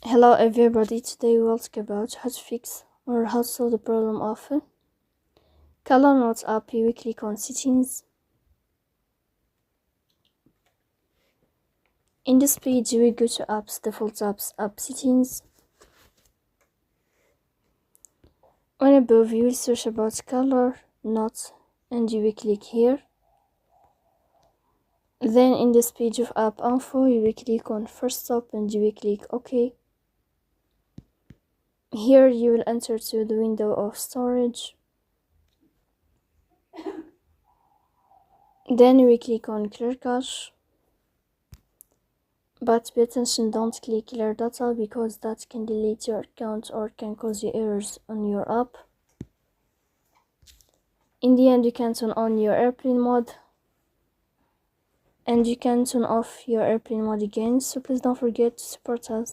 Hello everybody, today we'll talk about how to fix or how to solve the problem of ColorNote app. You will click on settings. In this page you will go to apps, default apps, app settings. On above you will search about ColorNote and you will click here. Then in this page of app info you will click on first stop and you will click OK. Here you will enter to the window of storage. Then we click on clear cache. But pay attention, don't click clear data because that can delete your account or can cause you errors on your app. In the end, you can turn on your airplane mode and you can turn off your airplane mode again, so please don't forget to support us.